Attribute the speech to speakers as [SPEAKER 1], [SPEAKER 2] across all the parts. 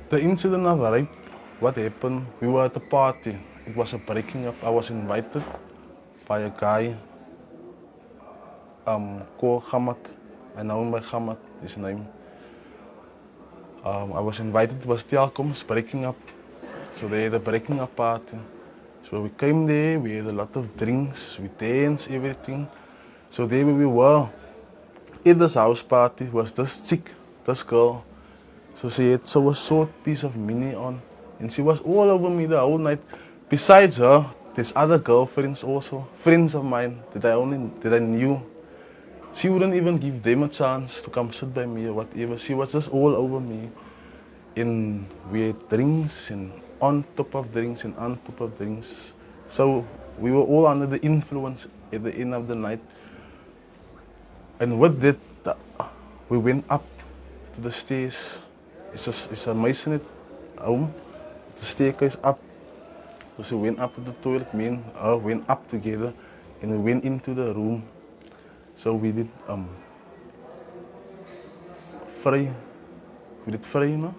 [SPEAKER 1] The incident of rape, what happened, we were at a party. It was a breaking up. I was invited by a guy called Hamad. I know him by Hamad, his name. I was invited, it was Telkom's breaking up. So they had a breaking up party. So we came there, we had a lot of drinks, we danced, everything. So there we were. In this house party was this chick, this girl. So she had a short piece of mini on. And she was all over me the whole night. Besides her, there's other girlfriends also, friends of mine that I knew. She wouldn't even give them a chance to come sit by me or whatever. She was just all over me. And we had drinks and on top of drinks and on top of drinks. So we were all under the influence at the end of the night. And with that, we went up to the stairs. It's a masonite home. The staircase up. So we went up to the toilet, me and her went up together and we went into the room. So we did fry, you know.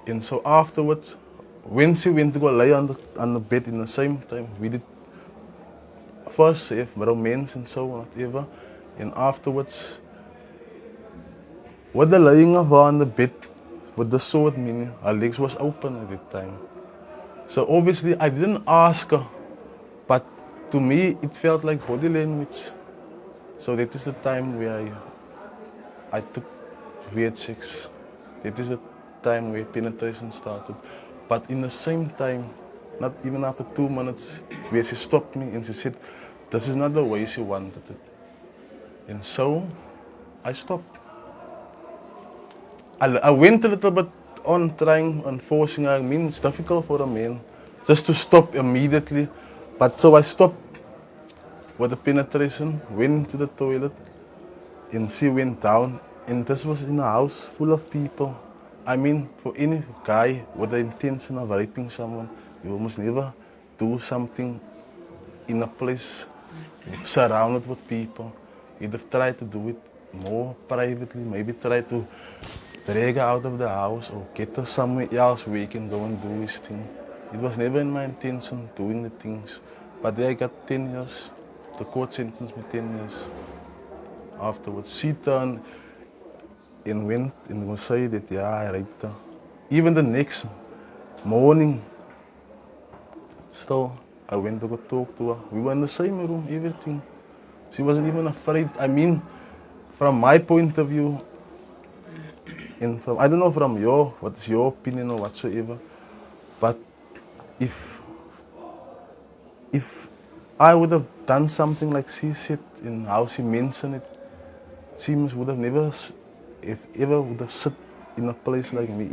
[SPEAKER 1] And so afterwards, when she went to go lay on the bed in the same time, we did first have romance and so on, whatever. And afterwards, with the laying of her on the bed, with the sword, meaning her legs was open at that time. So obviously I didn't ask her, but to me it felt like body language. So that is the time where I took weird sex. That is the time where penetration started. But in the same time, not even after 2 minutes, where she stopped me and she said, this is not the way she wanted it. And so I stopped. I went a little bit on trying and forcing her. I mean, it's difficult for a man just to stop immediately. But so I stopped with the penetration, went to the toilet, and she went down. And this was in a house full of people. I mean, for any guy with the intention of raping someone, you almost never do something in a place surrounded with people. You'd have tried to do it more privately, maybe try to drag her out of the house or get her somewhere else where he can go and do his thing. It was never in my intention doing the things. But there I got 10 years. The court sentenced me 10 years. Afterwards, she turned and went and was say that, yeah, I raped her. Even the next morning, still, I went to go talk to her. We were in the same room, everything. She wasn't even afraid. I mean, from my point of view, and from, I don't know from what's your opinion or whatsoever, but if I would have done something like she said and how she mentioned it, she would have never, if ever, would have sit in a place like me.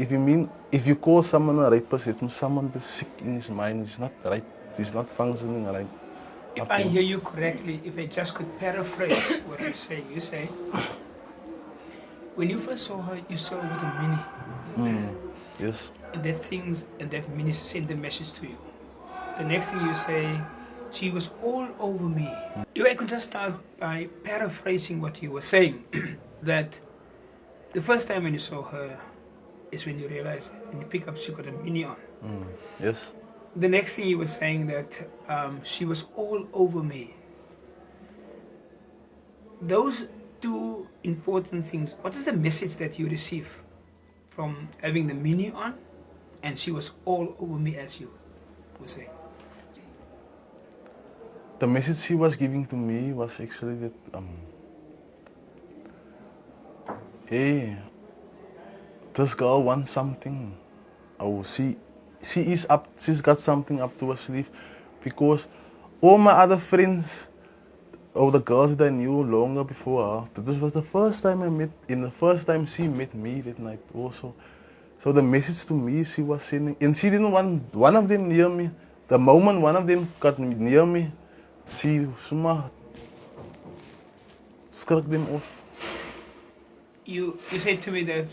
[SPEAKER 1] If you call someone a rapist, it means someone that's sick in his mind. He's not right. He's not functioning right.
[SPEAKER 2] If I hear you correctly, if I just could paraphrase what you say, when you first saw her, you saw her with a mini.
[SPEAKER 1] Yes.
[SPEAKER 2] And that mini sent the message to you. The next thing you say, she was all over me. If I could just start by paraphrasing what you were saying, that the first time when you saw her is when you realized, when you pick up, she got a mini on.
[SPEAKER 1] Yes.
[SPEAKER 2] The next thing you were saying that she was all over me. Those two important things, what is the message that you receive from having the mini on and she was all over me, as you were saying?
[SPEAKER 1] The message she was giving to me was actually that, hey, this girl wants something. Oh, she's got something up to her sleeve, because all my other friends, or the girls that I knew longer before her, this was the first time I met, and the first time she met me that night also. So the message to me she was sending, and she didn't want one of them near me. The moment one of them got near me, she somehow skirted them off.
[SPEAKER 2] You said to me that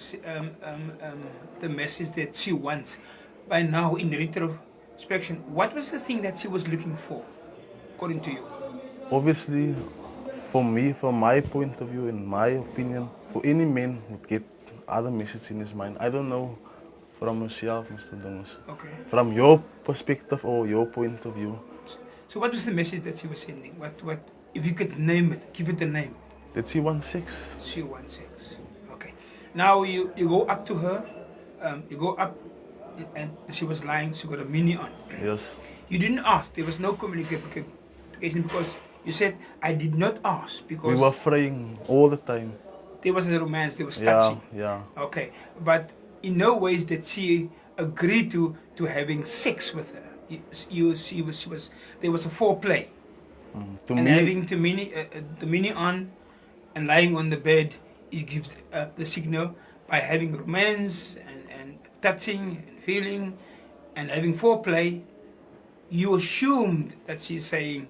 [SPEAKER 2] the message that she wants, by now in retrospection, what was the thing that she was looking for, according to you?
[SPEAKER 1] Obviously, for me, from my point of view, in my opinion, for any man would get other messages in his mind. I don't know from yourself, Mr. Dungus.
[SPEAKER 2] Okay.
[SPEAKER 1] From your perspective or your point of view.
[SPEAKER 2] So what was the message that she was sending? What if you could name it, give it a name?
[SPEAKER 1] Did she want sex?
[SPEAKER 2] She wants sex. Okay. Now you go up to her, you go up and she was lying, she got a mini on.
[SPEAKER 1] Yes.
[SPEAKER 2] You didn't ask, there was no communication because you said, I did not ask because
[SPEAKER 1] We were praying all the time.
[SPEAKER 2] there was a romance, there was
[SPEAKER 1] Yeah,
[SPEAKER 2] touching.
[SPEAKER 1] yeah.
[SPEAKER 2] Okay, but in no ways did she agree to having sex with her. She was there was a foreplay,
[SPEAKER 1] To
[SPEAKER 2] and
[SPEAKER 1] me,
[SPEAKER 2] having the mini on and lying on the bed is gives the signal by having romance and touching and feeling and having foreplay. You assumed that she's saying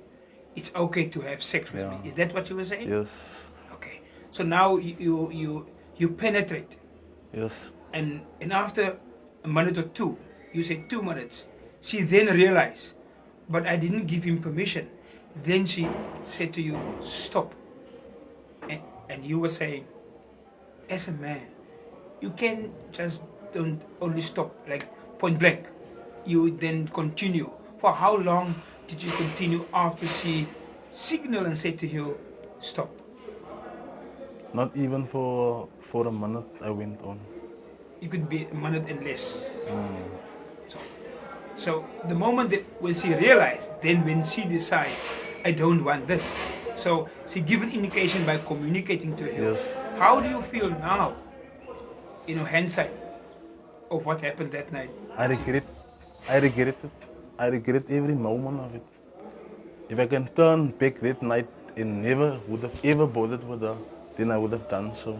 [SPEAKER 2] it's okay to have sex with
[SPEAKER 1] Yeah.
[SPEAKER 2] me. Is that what you were saying?
[SPEAKER 1] yes,
[SPEAKER 2] Okay. So now you penetrate.
[SPEAKER 1] yes,
[SPEAKER 2] And after a minute or two, you say 2 minutes, she then realized, but I didn't give him permission. Then she said to you, stop. And you were saying, as a man, you can just don't only stop, like point blank. You then continue. For how long did you continue after she signaled and said to you, stop?
[SPEAKER 1] not even for a minute I went on.
[SPEAKER 2] It could be a minute and less. So the moment that when she realized, then when she decided, I don't want this. So she give an indication by communicating to her.
[SPEAKER 1] Yes.
[SPEAKER 2] How do you feel now, hindsight of what happened that night?
[SPEAKER 1] I regret it. I regret every moment of it. If I can turn back that night and never would have ever bothered with her, then I would have done so.